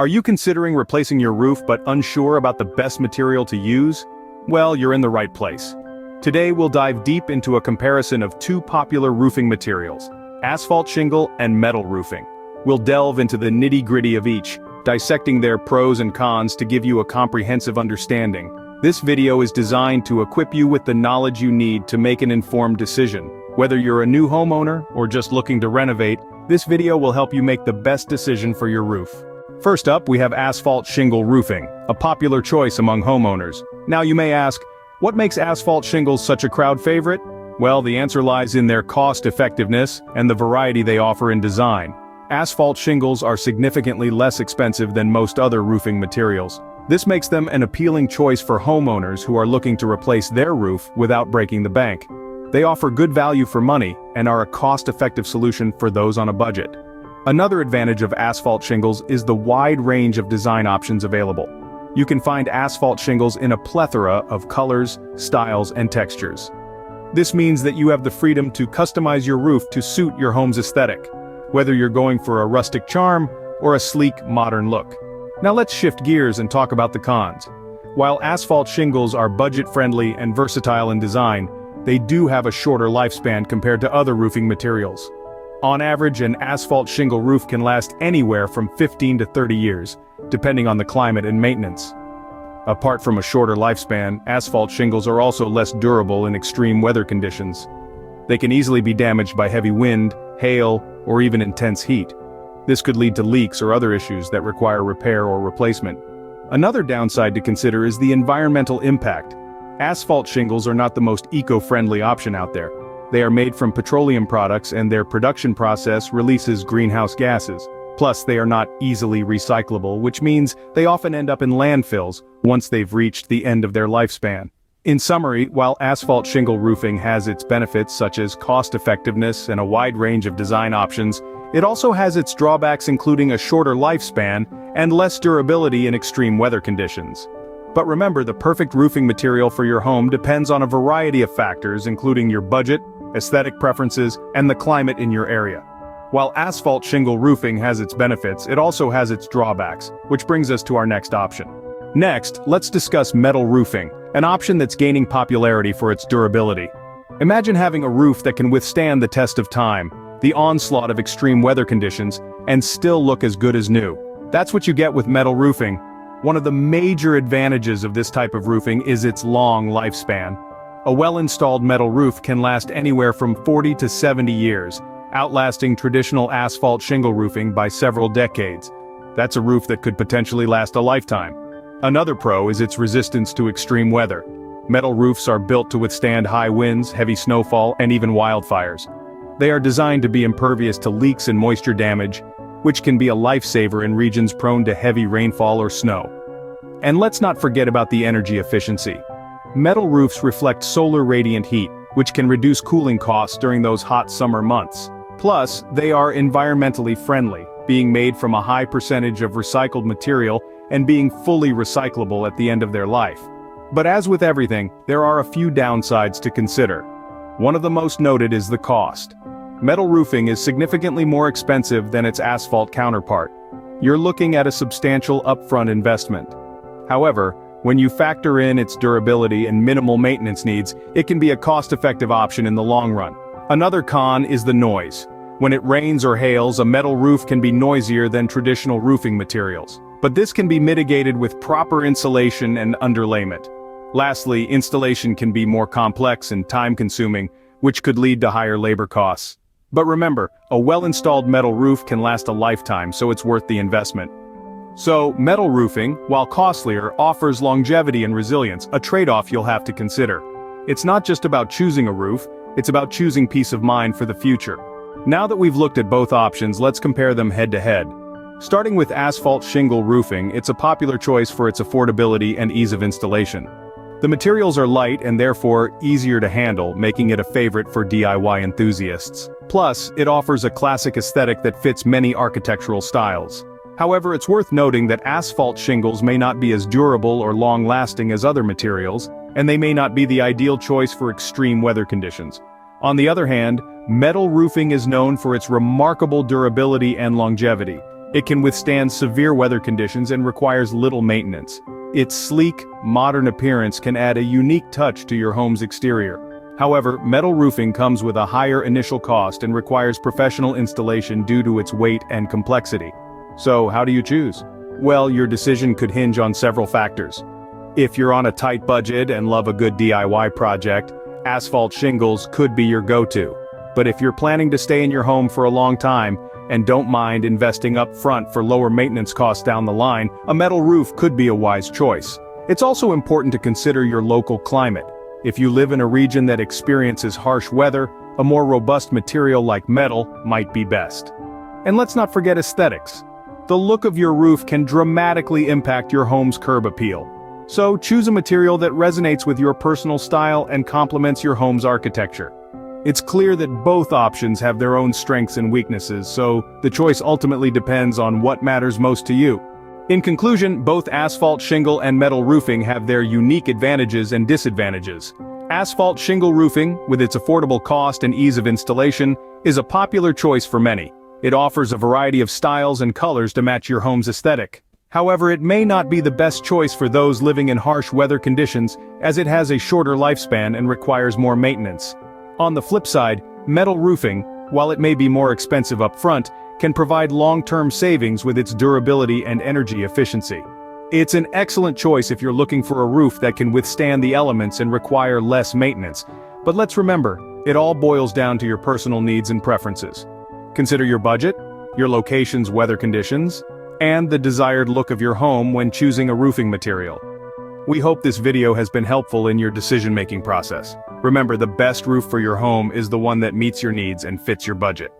Are you considering replacing your roof but unsure about the best material to use? Well, you're in the right place. Today we'll dive deep into a comparison of two popular roofing materials, asphalt shingle and metal roofing. We'll delve into the nitty-gritty of each, dissecting their pros and cons to give you a comprehensive understanding. This video is designed to equip you with the knowledge you need to make an informed decision. Whether you're a new homeowner or just looking to renovate, this video will help you make the best decision for your roof. First up, we have asphalt shingle roofing, a popular choice among homeowners. Now you may ask, what makes asphalt shingles such a crowd favorite? Well, the answer lies in their cost-effectiveness and the variety they offer in design. Asphalt shingles are significantly less expensive than most other roofing materials. This makes them an appealing choice for homeowners who are looking to replace their roof without breaking the bank. They offer good value for money and are a cost-effective solution for those on a budget. Another advantage of asphalt shingles is the wide range of design options available. You can find asphalt shingles in a plethora of colors, styles, and textures. This means that you have the freedom to customize your roof to suit your home's aesthetic, whether you're going for a rustic charm or a sleek, modern look. Now let's shift gears and talk about the cons. While asphalt shingles are budget-friendly and versatile in design, they do have a shorter lifespan compared to other roofing materials. On average, an asphalt shingle roof can last anywhere from 15 to 30 years, depending on the climate and maintenance. Apart from a shorter lifespan, asphalt shingles are also less durable in extreme weather conditions. They can easily be damaged by heavy wind, hail, or even intense heat. This could lead to leaks or other issues that require repair or replacement. Another downside to consider is the environmental impact. Asphalt shingles are not the most eco-friendly option out there. They are made from petroleum products and their production process releases greenhouse gases. Plus, they are not easily recyclable, which means they often end up in landfills once they've reached the end of their lifespan. In summary, while asphalt shingle roofing has its benefits such as cost-effectiveness and a wide range of design options, it also has its drawbacks including a shorter lifespan and less durability in extreme weather conditions. But remember, the perfect roofing material for your home depends on a variety of factors including your budget, aesthetic preferences, and the climate in your area. While asphalt shingle roofing has its benefits, it also has its drawbacks, which brings us to our next option. Next, let's discuss metal roofing, an option that's gaining popularity for its durability. Imagine having a roof that can withstand the test of time, the onslaught of extreme weather conditions, and still look as good as new. That's what you get with metal roofing. One of the major advantages of this type of roofing is its long lifespan. A well-installed metal roof can last anywhere from 40 to 70 years, outlasting traditional asphalt shingle roofing by several decades. That's a roof that could potentially last a lifetime. Another pro is its resistance to extreme weather. Metal roofs are built to withstand high winds, heavy snowfall, and even wildfires. They are designed to be impervious to leaks and moisture damage, which can be a lifesaver in regions prone to heavy rainfall or snow. And let's not forget about the energy efficiency. Metal roofs reflect solar radiant heat, which can reduce cooling costs during those hot summer months. Plus, they are environmentally friendly, being made from a high percentage of recycled material and being fully recyclable at the end of their life. But as with everything, there are a few downsides to consider. One of the most noted is the cost. Metal roofing is significantly more expensive than its asphalt counterpart. You're looking at a substantial upfront investment. However, when you factor in its durability and minimal maintenance needs, it can be a cost-effective option in the long run. Another con is the noise. When it rains or hails, a metal roof can be noisier than traditional roofing materials. But this can be mitigated with proper insulation and underlayment. Lastly, installation can be more complex and time-consuming, which could lead to higher labor costs. But remember, a well-installed metal roof can last a lifetime, so it's worth the investment. So, metal roofing, while costlier, offers longevity and resilience, a trade-off you'll have to consider. It's not just about choosing a roof, it's about choosing peace of mind for the future. Now that we've looked at both options, let's compare them head-to-head. Starting with asphalt shingle roofing, it's a popular choice for its affordability and ease of installation. The materials are light and therefore easier to handle, making it a favorite for DIY enthusiasts. Plus, it offers a classic aesthetic that fits many architectural styles. However, it's worth noting that asphalt shingles may not be as durable or long-lasting as other materials, and they may not be the ideal choice for extreme weather conditions. On the other hand, metal roofing is known for its remarkable durability and longevity. It can withstand severe weather conditions and requires little maintenance. Its sleek, modern appearance can add a unique touch to your home's exterior. However, metal roofing comes with a higher initial cost and requires professional installation due to its weight and complexity. So, how do you choose? Well, your decision could hinge on several factors. If you're on a tight budget and love a good DIY project, Asphalt Shingles could be your go-to. But if you're planning to stay in your home for a long time, and don't mind investing up front for lower maintenance costs down the line, a metal roof could be a wise choice. It's also important to consider your local climate. If you live in a region that experiences harsh weather, a more robust material like metal might be best. And let's not forget aesthetics. The look of your roof can dramatically impact your home's curb appeal. So choose a material that resonates with your personal style and complements your home's architecture. It's clear that both options have their own strengths and weaknesses, so the choice ultimately depends on what matters most to you. In conclusion, both asphalt shingle and metal roofing have their unique advantages and disadvantages. Asphalt shingle roofing, with its affordable cost and ease of installation, is a popular choice for many. It offers a variety of styles and colors to match your home's aesthetic. However, it may not be the best choice for those living in harsh weather conditions, as it has a shorter lifespan and requires more maintenance. On the flip side, metal roofing, while it may be more expensive up front, can provide long-term savings with its durability and energy efficiency. It's an excellent choice if you're looking for a roof that can withstand the elements and require less maintenance. But let's remember, it all boils down to your personal needs and preferences. Consider your budget, your location's weather conditions, and the desired look of your home when choosing a roofing material. We hope this video has been helpful in your decision-making process. Remember, the best roof for your home is the one that meets your needs and fits your budget.